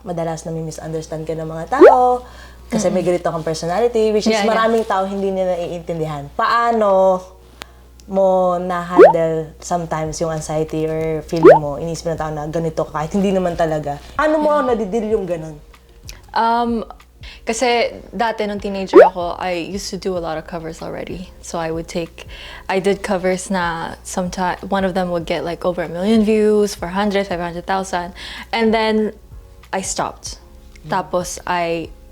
madalas na misunderstand ka ng mga tao kasi may ganito kang personality, which is maraming tao hindi nila naiintindihan. Paano mo na-handle sometimes yung anxiety or feeling mo, inisip ng tao na ganito ka, kahit hindi naman talaga. Ano mo nadidil yung ganun? Kasi dati nung teenager ako, I used to do a lot of covers already. So I did covers na sometimes, one of them would get like over 1 million views, 400, 500,000. And then I stopped. Tapos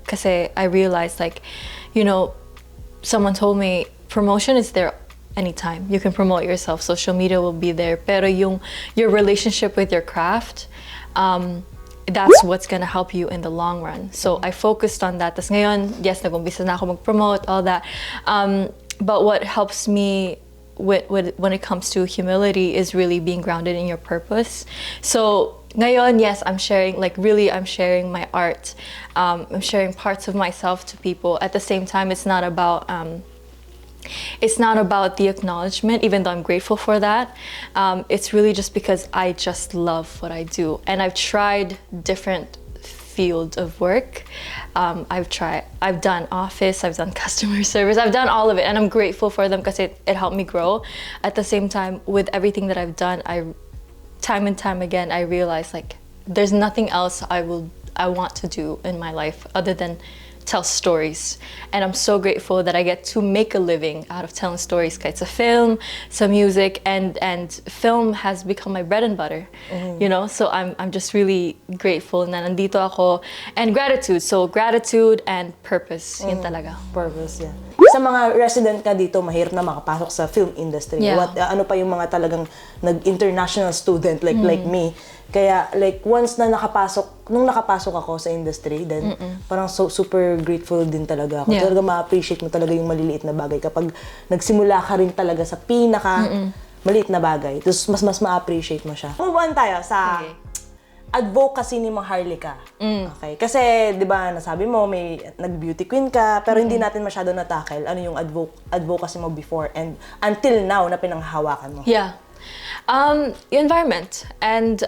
kasi I realized like, you know, someone told me promotion is there anytime. You can promote yourself. Social media will be there. Pero your relationship with your craft, that's what's gonna help you in the long run. So I focused on that. Tas ngayon, yes, nag-umpisa na ako mag-promote, all that. But what helps me when it comes to humility is really being grounded in your purpose. So ngayon, yes, I'm sharing my art. I'm sharing parts of myself to people. At the same time, it's not about the acknowledgement, even though I'm grateful for that. It's really just because I just love what I do. And I've tried different fields of work. I've done office, I've done customer service, I've done all of it. And I'm grateful for them because it helped me grow. At the same time, with everything that I've done, time and time again, I realized like there's nothing else I want to do in my life other than tell stories. And I'm so grateful that I get to make a living out of telling stories. It's a film, some music, and film has become my bread and butter. You know, so I'm just really grateful na nandito ako, and gratitude. So gratitude and purpose, yun talaga. Purpose, yeah. Sa mga resident ka dito, mahirap na makapasok sa film industry. Yeah. Ano pa yung mga talagang nag-international student like me. Kaya like once na nung nakapasok ako sa industry, then parang super grateful din talaga ako. Yeah. Talaga ma-appreciate mo talaga yung maliliit na bagay kapag nagsimula ka rin talaga sa pinaka maliit na bagay. Tapos mas ma-appreciate mo siya. Move on tayo sa advocacy ni Maharlika. Okay? Kasi 'di ba, nasabi mo may nag-beauty queen ka, pero hindi natin masyado na-tackle ano yung advocacy mo before and until now na pinanghahawakan mo. Yeah. Environment. And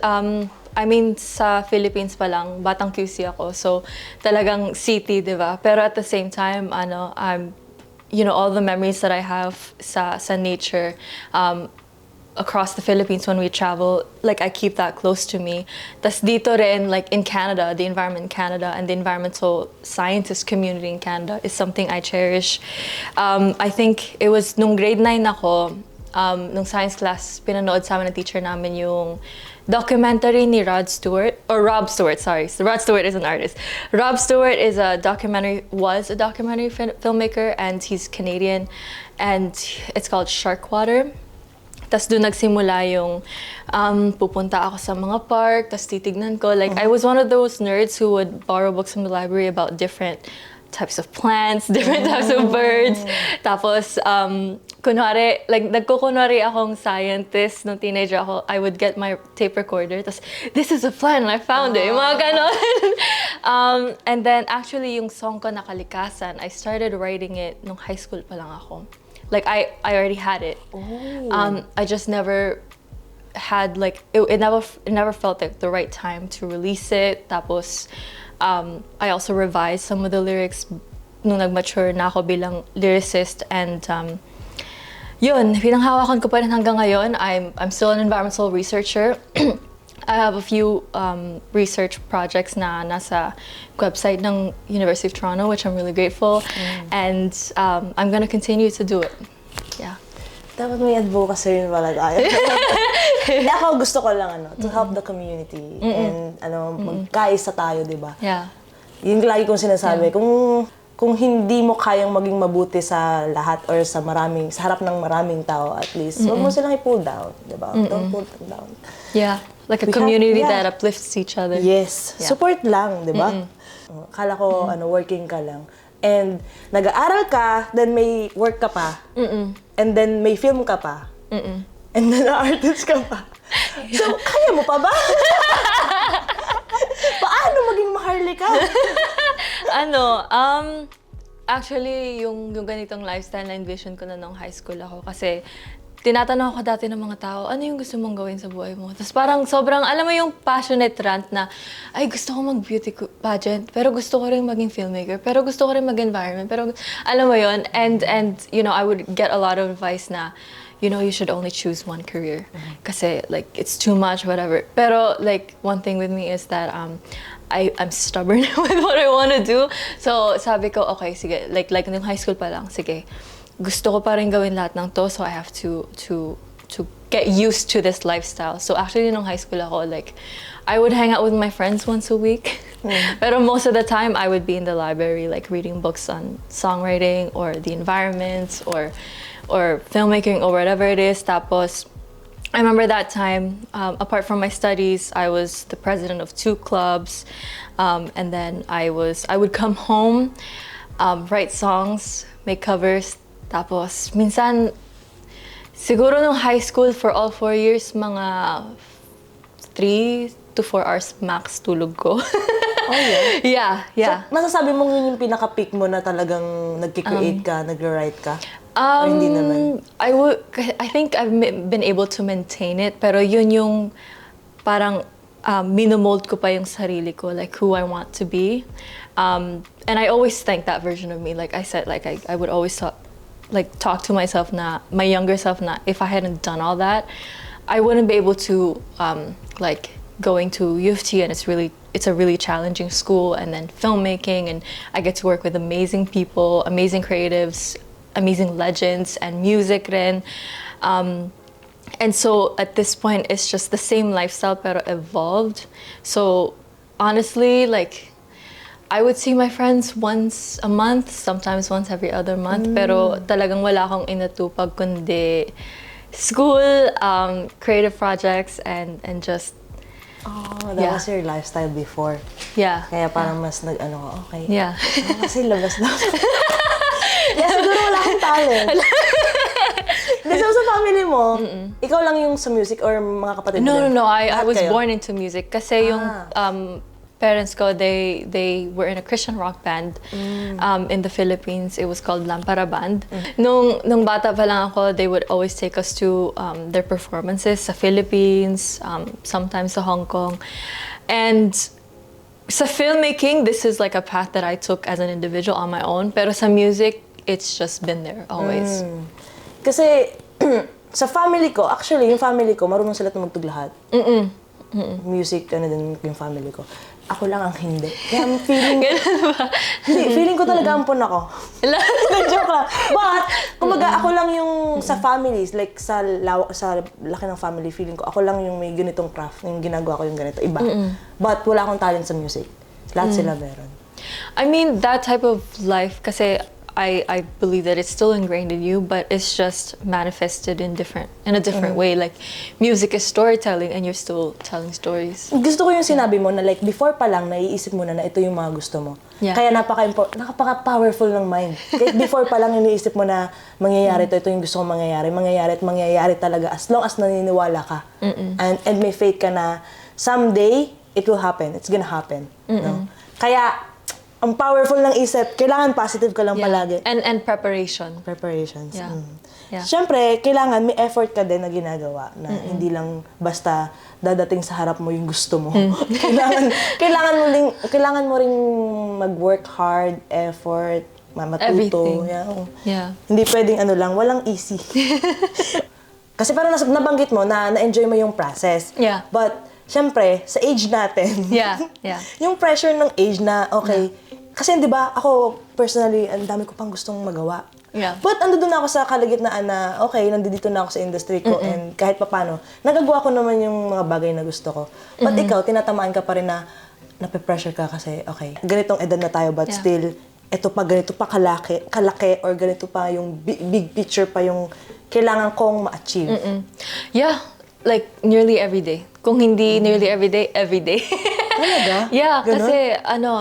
I mean, sa Philippines pa lang, batang QC ako. So, talagang city, di ba? Pero at the same time, all the memories that I have sa nature, across the Philippines when we travel, like I keep that close to me. Tas dito rin, like in Canada, the environment in Canada and the environmental scientist community in Canada is something I cherish. I think it was nung grade 9 ako, nung science class, pinanood sa amin ng teacher namin yung documentary ni Rob Stewart. Sorry. Rod Stewart is an artist. Rob Stewart was a documentary filmmaker, and he's Canadian, and it's called Sharkwater. Tas doon nagsimula yung pupunta ako sa mga park, tas titignan ko. Like, I was one of those nerds who would borrow books from the library about different types of plants, different types of birds. Tapos, kunwari, like, nagkukunwari akong scientist nung teenager ako, I would get my tape recorder, tapos, this is a plant and I found it, yung mga ganon. And then, actually, yung song ko, Nakalikasan, I started writing it nung high school pa lang ako. Like, I already had it. I just never had, like, it never felt like the right time to release it. Tapos, I also revised some of the lyrics nung nag-mature na ako bilang lyricist, and yun, pinanghawakan ko pa rin hanggang ngayon. I'm still an environmental researcher. I have a few research projects na nasa website ng University of Toronto, which I'm really grateful, and I'm gonna continue to do it. Yeah. Dapat may advocacy rin pala tayo. Ako gusto ko lang to help the community and magkaisa tayo, 'di ba? Yeah. Yung lagi kong sinasabi, kung hindi mo kayang maging mabuti sa lahat or sa harap ng maraming tao, at least huwag mo silang i-pull down, 'di ba? Don't pull them down. Yeah. Like a community that uplifts each other. Yes. Yeah. Support lang, 'di ba? Akala ko working ka lang. And nag-aaral ka, then may work ka pa. And then may film ka pa. And then artist ka pa. So, kaya mo pa ba? Paano maging Maharlika? Actually, yung ganitong lifestyle na envision ko na nung high school ako. Kasi tinatanong ako dati ng mga tao, ano yung gusto mong gawin sa buhay mo? Tapos parang sobrang, alam mo yung passionate rant na, ay gusto ko mag-beauty pageant, pero gusto ko rin maging filmmaker, pero gusto ko rin mag-environment, pero alam mo yun, and you know, I would get a lot of advice na, you know, you should only choose one career. Kasi, like, it's too much, whatever. Pero, like, one thing with me is that I'm stubborn with what I want to do. So, sabi ko, okay, sige, like nung high school pa lang, sige, gusto ko pa rin gawin lahat ng to, so I have to get used to this lifestyle. So actually, nung high school ako, like, I would hang out with my friends once a week. Pero most of the time, I would be in the library, like, reading books on songwriting or the environments or filmmaking or whatever it is. Tapos, I remember that time, apart from my studies, I was the president of 2 clubs. And then I would come home, write songs, make covers. Tapos, minsan, siguro nung high school, for all 4 years, mga 3 to 4 hours max tulog ko. Oh, yeah? Yeah. So, masasabi mo yun yung pinaka-peak mo na talagang nag-create ka, nag-write ka? Or hindi naman? I think I've been able to maintain it, pero yun yung parang minomold ko pa yung sarili ko, like who I want to be. And I always thank that version of me. Like I said, like I would always talk to myself na, my younger self na, if I hadn't done all that, I wouldn't be able to like going to U of T, and it's a really challenging school, and then filmmaking, and I get to work with amazing people, amazing creatives, amazing legends, and music rin. And so at this point, it's just the same lifestyle pero evolved. So honestly, like, I would see my friends once a month, sometimes once every other month, pero talagang wala akong inatupag kundi school, creative projects, and just, Oh, that was your lifestyle before. yeah. Kaya parang mas nag-ano ka, okay. Yeah. Kasi labas na. Yeah, siguro wala akong talent. Kasi sa family mo, ikaw lang yung sa music or mga kapatid mo? No. I Lahat was kayo? born into music. Kasi yung parents ko, they were in a Christian rock band in the Philippines. It was called Lampara Band. Nung bata pa lang ako, they would always take us to their performances sa Philippines, sometimes sa Hong Kong. And sa filmmaking, this is like a path that I took as an individual on my own. Pero sa music, it's just been there always. Kasi sa family ko, actually, yung family ko, marunong sila tumugtog lahat. Music, ano din yung family ko. Ako lang ang hindi. Kaya feeling... Hindi, feeling ko talaga ampun ako. Joke lang. But, kumbaga, ako lang yung sa families, like sa laki ng family, feeling ko, ako lang yung may ganitong craft, yung ginagawa ko yung ganito, iba. But wala akong talent sa music. Lahat sila meron. I mean, that type of life, kasi I believe that it's still ingrained in you, but it's just manifested in a different way. Like, music is storytelling, and you're still telling stories. Gusto ko yung sinabi mo na like before pa lang naiisip mo na ito yung mga gusto mo. Yeah. Kaya napaka-powerful ng mind. Kahit before pa lang iniisip mo na mangyayari ito yung gusto kong mangyayari. Mangyayari talaga as long as naniniwala ka. And may faith ka na someday it will happen. It's gonna happen. No? Kaya ang powerful ng isip, kailangan positive ka lang palagi. And preparation. Preparations. Yeah. Yeah. Siyempre, kailangan may effort ka din na ginagawa na hindi lang basta dadating sa harap mo yung gusto mo. kailangan mo ring mag-work hard, effort, matuto. Everything. Yeah. Hindi pwedeng walang easy. Kasi parang nabanggit mo na na-enjoy mo yung process. Yeah. But siyempre, sa age natin, Yeah. yung pressure ng age na, okay, kasi di ba, ako personally, ang dami ko pang gustong magawa. Yeah. But ando doon ako sa kalagitnaan na, okay, nandito na ako sa industry ko and kahit papano, nagagawa ko naman yung mga bagay na gusto ko. But ikaw, tinatamaan ka pa rin na nape-pressure ka kasi, okay, ganitong edad na tayo but still, eto pa, ganito pa kalaki or ganito pa yung big picture pa yung kailangan kong ma-achieve. Yeah, like nearly every day. Kung hindi nearly every day, every day. Talaga? Yeah, Ganon? kasi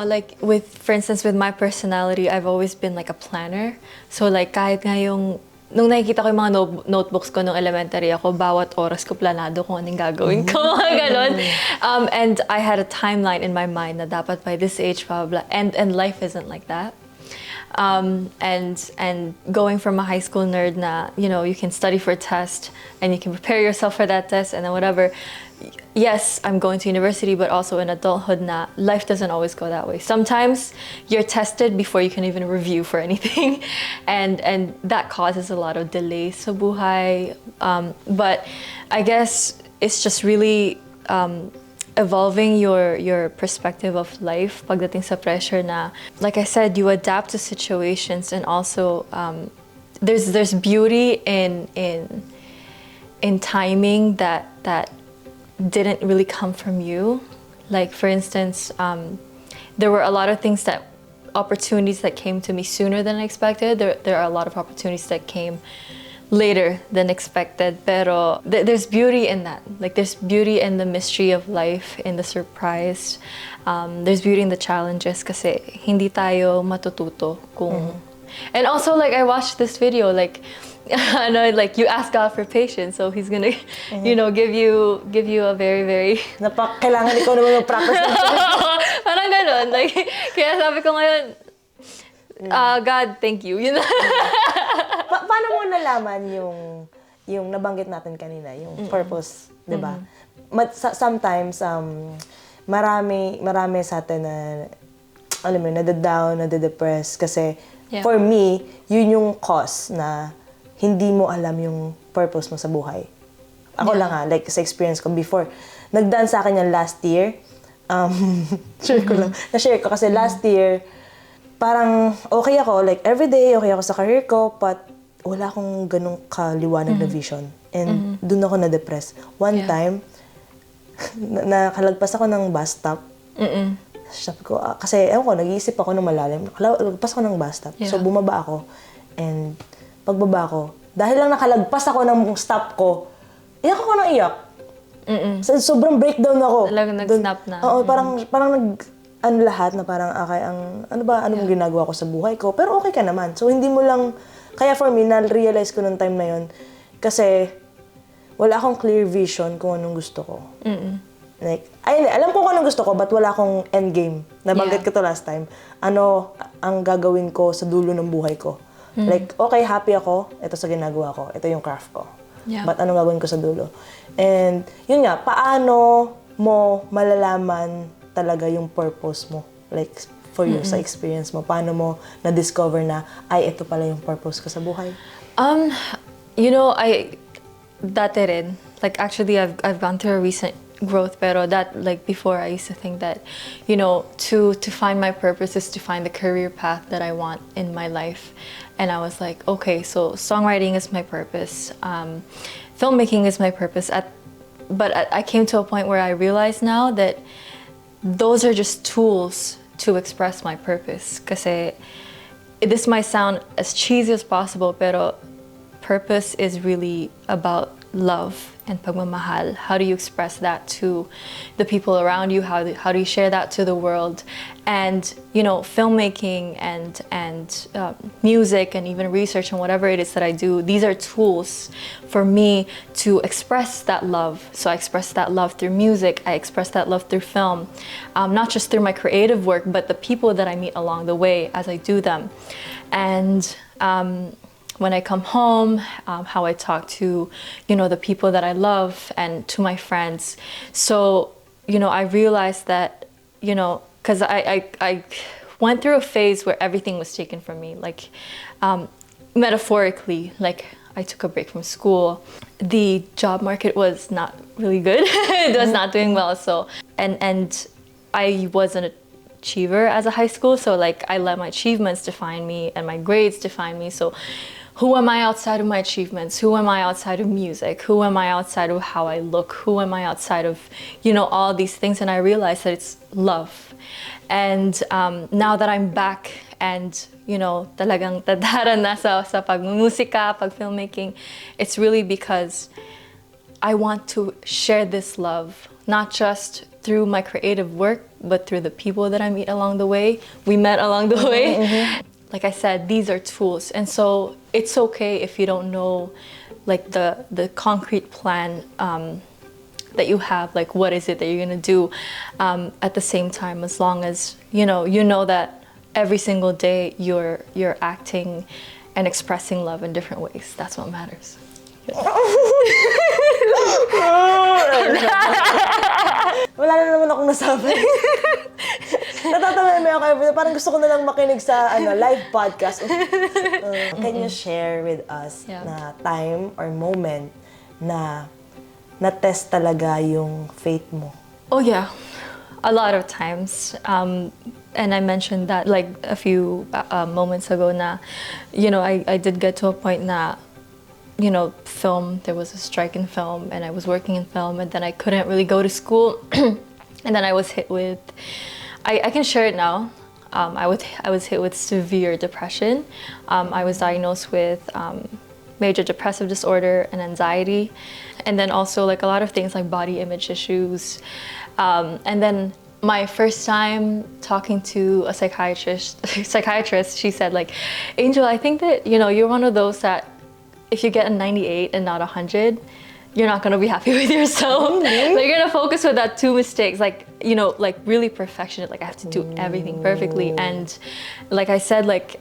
like for instance, with my personality, I've always been like a planner. So like kahit nga nung nakikita ko yung mga notebooks ko nung elementary ako, bawat oras ko planado kung anong gagawin ko, mga ganon. And I had a timeline in my mind na dapat by this age, blah, blah, blah. And life isn't like that. and going from a high school nerd na, you know, you can study for a test and you can prepare yourself for that test and then whatever. Yes, I'm going to university, but also in adulthood na life doesn't always go that way. Sometimes you're tested before you can even review for anything, and that causes a lot of delays sa buhay. But I guess it's just really evolving your perspective of life pagdating sa pressure na, like I said, you adapt to situations, and also there's beauty in timing that didn't really come from you. Like, for instance, there were a lot of opportunities that came to me sooner than I expected. There are a lot of opportunities that came later than expected. Pero there's beauty in that. Like, there's beauty in the mystery of life, in the surprise. There's beauty in the challenges kasi hindi tayo matututo kung... And also, like, I watched this video, like, I know, like, you ask God for patience, so He's gonna, you know, give you a very, very... Kailangan ikaw naman mag-practice ng Parang ganun. Like, kaya sabi ko ngayon, God, thank you. You know? Paano mo nalaman yung nabanggit natin kanina, yung purpose, di ba? Sometimes, marami sa atin na, alam mo, nadadown, nadadepress, kasi for me, yun yung cause na hindi mo alam yung purpose mo sa buhay. Ako lang like sa experience ko before, nagdaan sa akin yan last year. Na-share ko kasi last year, parang okay ako, like everyday, okay ako sa career ko, but wala akong ganung kaliwanag na vision. And dun ako na-depress. One time, nakalagpas ako ng bus stop. Sabi ko, kasi ewan ko, nag-iisip ako ng malalim. Nakalagpas ako ng bus stop. So bumaba ako. And pagbaba ko, dahil lang nakalagpas ako ng stop ko, iyak ako nang iyak. Sobrang breakdown ako. Talagang nag-snap na. Oo, parang lahat na parang, okay, ano mong ginagawa ko sa buhay ko? Pero okay ka naman. So, hindi mo lang, kaya for me, na-realize ko nung time na yun, kasi wala akong clear vision kung anong gusto ko. Like, alam ko kung anong gusto ko, but wala akong end game. Nabanggit ko to last time. Ano ang gagawin ko sa dulo ng buhay ko? Like, okay, happy ako, ito sa ginagawa ko, ito yung craft ko. But anong gagawin ko sa dulo? And yun nga, paano mo malalaman talaga yung purpose mo? Like, for you, sa experience mo, paano mo na-discover na, ay, ito pala yung purpose ko sa buhay? You know, dati rin, like, actually, I've gone through a recent growth, pero that, like, before I used to think that, you know, to find my purpose is to find the career path that I want in my life. And I was like, okay, so songwriting is my purpose, filmmaking is my purpose. But I came to a point where I realized now that those are just tools to express my purpose. Kasi this might sound as cheesy as possible, pero purpose is really about love and pagmamahal. How do you express that to the people around you? How do you share that to the world? And, you know, filmmaking and music and even research and whatever it is that I do, these are tools for me to express that love. So I express that love through music. I express that love through film, not just through my creative work, but the people that I meet along the way as I do them. And when I come home, how I talk to, you know, the people that I love and to my friends. So, you know, I realized that, you know, because I went through a phase where everything was taken from me, like metaphorically, like I took a break from school. The job market was not really good. It was not doing well. So, and I was an achiever as a high school. So like I let my achievements define me and my grades define me. So who am I outside of my achievements? Who am I outside of music? Who am I outside of how I look? Who am I outside of, you know, all these things? And I realized that it's love. And now that I'm back and, you know, talagang tadhara na sa pagmumusika, pag filmmaking, it's really because I want to share this love, not just through my creative work, but through the people that I meet along the way. We met along the way. Like I said, these are tools. And so it's okay if you don't know like the concrete plan that you have, like what is it that you're gonna do at the same time, as long as you know that every single day you're acting and expressing love in different ways. That's what matters. Wala na naman akong nasabi. Natatawa ako every parang gusto ko na lang makinig sa live podcast. Can you share with us na time or moment na na-test talaga yung faith mo? Oh yeah, a lot of times. And I mentioned that like a few moments ago na, I did get to a point na, film, there was a strike in film and I was working in film and then I couldn't really go to school. And then I was hit with, I can share it now. I was hit with severe depression. I was diagnosed with major depressive disorder and anxiety. And then also like a lot of things like body image issues. And then my first time talking to a psychiatrist, she said like, Angel, I think that, you're one of those that if you get a 98 and not 100, you're not gonna be happy with yourself. Really? Like you're gonna focus with that 2 mistakes, like, like really perfectionist, like I have to do everything perfectly. And like I said, like,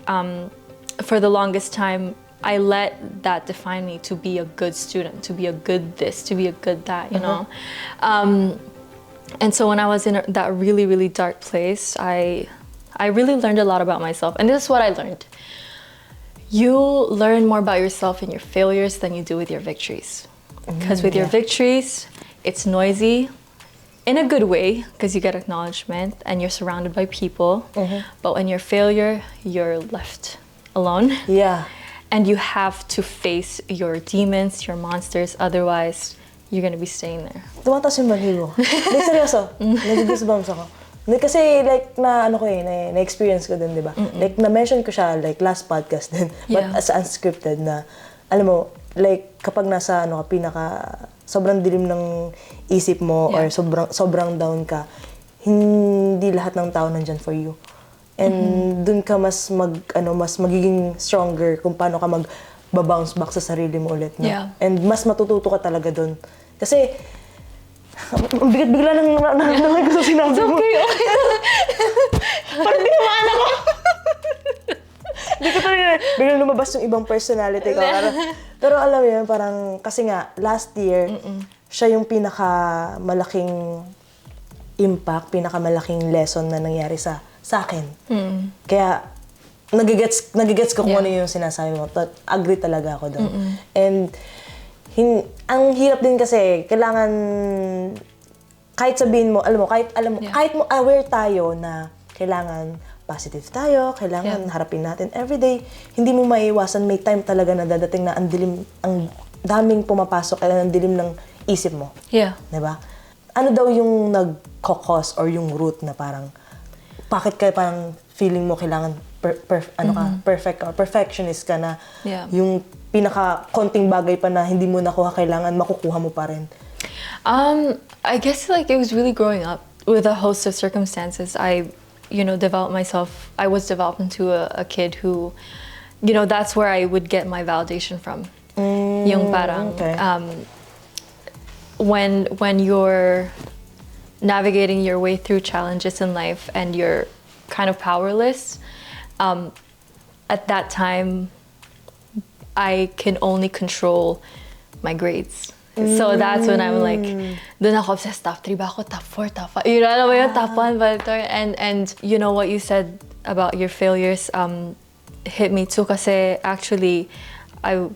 for the longest time, I let that define me to be a good student, to be a good this, to be a good that, you know? And so when I was in that really, really dark place, I really learned a lot about myself. And this is what I learned. You learn more about yourself in your failures than you do with your victories. Because with your victories, it's noisy in a good way because you get acknowledgement and you're surrounded by people. But when you're failure, you're left alone. Yeah. And you have to face your demons, your monsters. Otherwise, you're gonna be staying there. Tumatas yung baliw. Hindi, seryoso. Nag-goosebumps ako. Hindi, kasi like na-experience ko din, di ba? Like na-mention ko siya like last podcast din. But as unscripted na, alam mo, like kapag nasa sobrang dilim ng isip mo or sobrang down ka, hindi lahat ng tao nandyan for you. And dun ka mas magiging stronger kung paano ka mag-bounce back sa sarili mo ulit. No? Yeah. And mas matututo ka talaga dun. Kasi, ang bigat-bigla ng ko sa sinabi mo. Okay. Parang binamaan ako. Hindi ko talaga, biglang lumabas yung ibang personality ko. Pero alam mo yun, parang, kasi nga, last year, siya yung pinakamalaking impact, pinakamalaking lesson na nangyari sa akin. Kaya, nagigets ko kung ano yung sinasabi mo. Agree talaga ako doon. And, ang hirap din kasi, kailangan, kahit sabihin mo, kahit mo aware tayo na kailangan positive tayo, kailangan harapin natin everyday, hindi mo maiiwasan, may time talaga na dadating na ang daming pumapasok, ang dilim ng isip mo. Yeah. Diba? Ano daw yung nag-cause or yung root na parang, bakit kaya parang feeling mo kailangan perfect ka, perfectionist ka na yung pinaka-konting bagay pa na hindi mo nakuha, kailangan makukuha mo pa rin? I guess like it was really growing up with a host of circumstances. I was developed into a kid who, that's where I would get my validation from. Yung parang, when you're navigating your way through challenges in life and you're kind of powerless, at that time, I can only control my grades. So that's when I'm like, dun ako obsessed, top 3 ba ako, top 4, top 5, alam mo yun, top 1, and you know what you said about your failures hit me too, kasi actually, I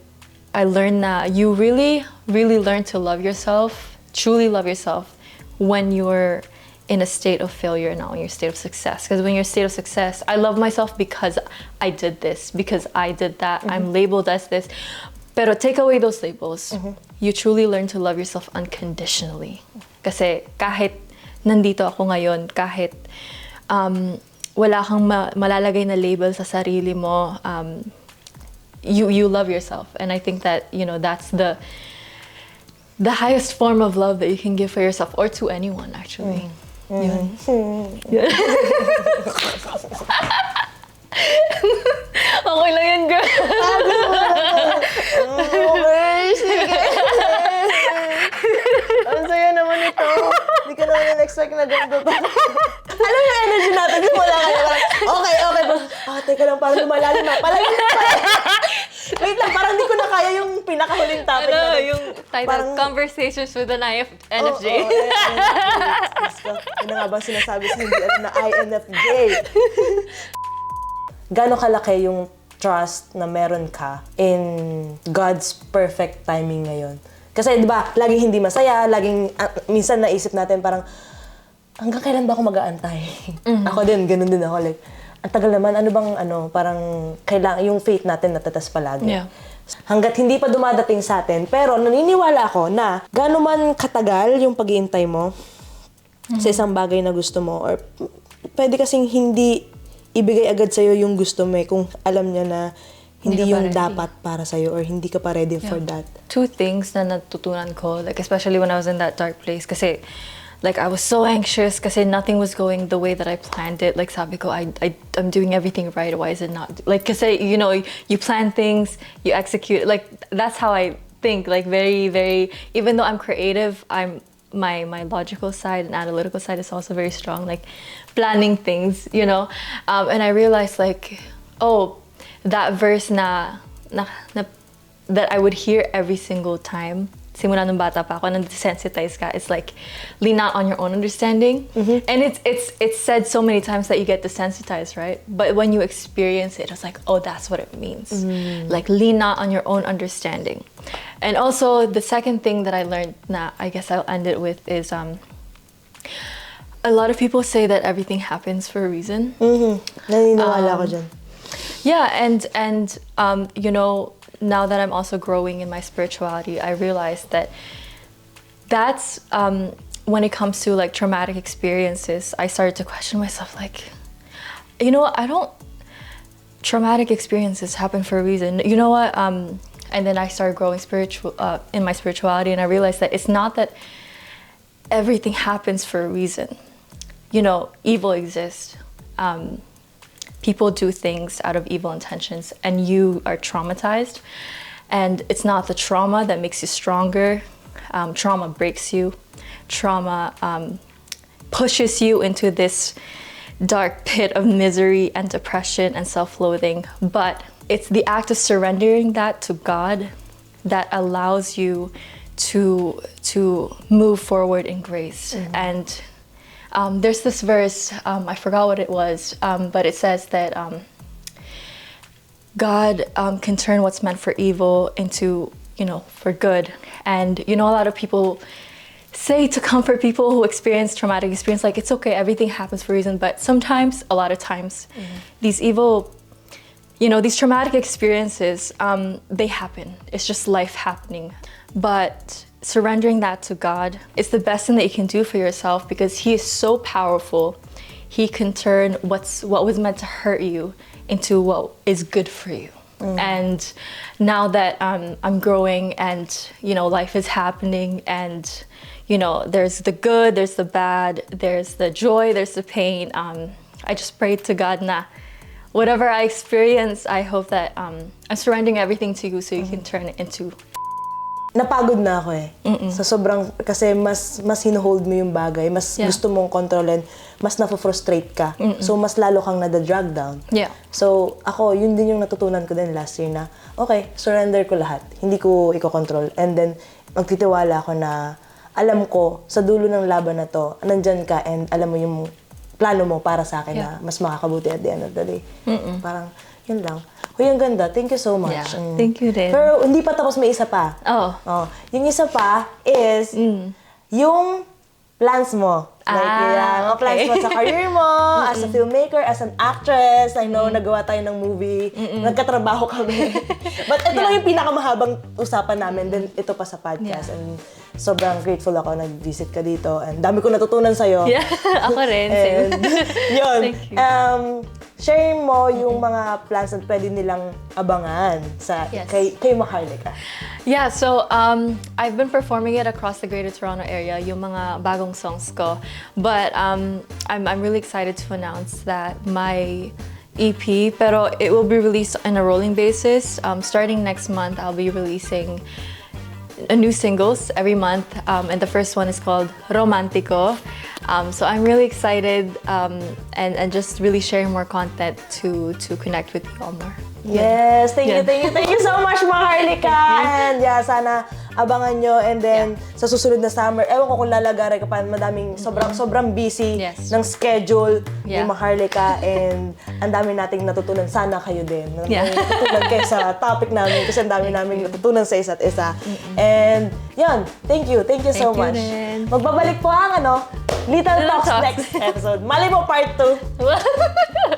learned that you really, really learn to love yourself, truly love yourself, when you're in a state of failure, not when you're in a state of success. Because when you're in a state of success, I love myself because I did this, because I did that, I'm labeled as this. Pero take away those labels. You truly learn to love yourself unconditionally. Kasi kahit nandito ako ngayon, kahit wala kang malalagay na label sa sarili mo, you love yourself. And I think that, that's the highest form of love that you can give for yourself or to anyone, actually. Yun. Okay lang yan, girl. Okay, sige. Ang saya naman ito. Hindi ka naman in-expect na ganito. Alam mo yung energy natin, wala ka na. Okay, Teka lang, parang lumalalim na. Palalim na pala. Wait lang, parang hindi ko na kaya yung pinakahuling topic Ano, natin. yung title, Conversations with an INFJ. Ano nga bang sinasabi sa hindi alam na INFJ? Gano'ng kalaki yung trust na meron ka in God's perfect timing ngayon? Kasi di ba, laging hindi masaya, laging, minsan naisip natin parang, hanggang kailan ba ako mag-aantay? Ako din, ganun din ako. Like, ang tagal naman, parang kailangan, yung faith natin natatas palagi. Yeah. Hanggat hindi pa dumadating sa atin, pero naniniwala ako na gano'n man katagal yung pag-iintay mo sa isang bagay na gusto mo, or pwede kasing hindi ibigay agad sa'yo yung gusto mo kung alam niya na hindi Hindi ka pa yung ready. dapat para sa'yo or hindi ka pa ready for that. Two things na natutunan ko, like especially when I was in that dark place, kasi like I was so anxious kasi nothing was going the way that I planned it. Like sabi ko, I'm doing everything right. Why is it not? Like kasi, you know, you plan things, you execute. Like that's how I think. Like very, very. Even though I'm creative, my logical side and analytical side is also very strong. Like planning things, you know. And I realized like, oh, that verse na that I would hear every single time. Simula nung bata pa ako, desensitize ka. It's like, lean not on your own understanding. And it's said so many times that you get desensitized, right? But when you experience it, it's like, oh, that's what it means. Like, lean not on your own understanding. And also, the second thing that I learned, na I guess I'll end it with, is a lot of people say that everything happens for a reason. Naniniwala ko dyan. Yeah, and you know, now that I'm also growing in my spirituality, I realized that that's when it comes to like traumatic experiences, I started to question myself, like, you know what, traumatic experiences happen for a reason. You know what? And then I started growing in my spirituality, and I realized that it's not that everything happens for a reason. You know, evil exists. People do things out of evil intentions, and you are traumatized. And it's not the trauma that makes you stronger. Trauma breaks you. Trauma pushes you into this dark pit of misery and depression and self-loathing. But it's the act of surrendering that to God that allows you to move forward in grace. And there's this verse, I forgot what it was, but it says that God can turn what's meant for evil into, you know, for good. And, you know, a lot of people say to comfort people who experience traumatic experience, like, it's okay, everything happens for a reason. But sometimes, a lot of times, these evil, you know, these traumatic experiences, they happen. It's just life happening. But surrendering that to God is the best thing that you can do for yourself, because He is so powerful. He can turn what was meant to hurt you into what is good for you. And now that I'm growing, and you know, life is happening, and you know, there's the good, there's the bad, there's the joy, there's the pain. I just pray to God na whatever I experience, I hope that I'm surrendering everything to you, so you can turn it into. Napagod na ako eh. Sa sobrang, kasi mas hinuhold mo yung bagay, mas gusto mong kontrolin, mas na-frustrate ka. So, mas lalo kang nada-drag down. Yeah. So, ako, yun din yung natutunan ko din last year na, okay, surrender ko lahat. Hindi ko iko-control. And then, magtitiwala ako na, alam ko, sa dulo ng laban na to, nandyan ka, and alam mo yung plano mo para sa akin na mas makakabuti at the end of the day. Parang, yun lang. Uy, ang ganda. Thank you so much. Yeah. Thank you din. Pero hindi pa tapos, may isa pa. Oh. Yung isa pa is yung plans mo. Like, mga plans mo sa career mo, as a filmmaker, as an actress. I know, nagawa tayo ng movie. Nagkatrabaho kami. But ito lang yung pinakamahabang usapan namin. Then ito pa sa podcast. And sobrang grateful ako nag-visit ka dito. And dami ko natutunan sa'yo. Yeah, ako rin. Same. And yun. Thank you. Share mo yung mga plans na pwede nilang abangan sa kay Maharlika. Yeah, so I've been performing it across the Greater Toronto area, yung mga bagong songs ko. But I'm really excited to announce that my EP, pero it will be released on a rolling basis. Starting next month, I'll be releasing a new singles every month, and the first one is called Romantico. So I'm really excited and just really sharing more content to connect with you all more. Yes, thank you, Yeah. thank you so much, Maharlika. And yeah, sana abangan nyo. And then, sa susunod na summer, ewan ko kung lalagari ka pa, madaming, sobrang busy Yes. ng schedule ni Yeah. Maharlika. And ang dami nating natutunan. Sana kayo din. Yeah. Natutunan kayo sa topic namin kasi ang dami namin natutunan sa isa't isa. And yun, thank you so Thank you much. rin. Magbabalik po ang Little Little Talks Talks. next episode. Mali mo part 2.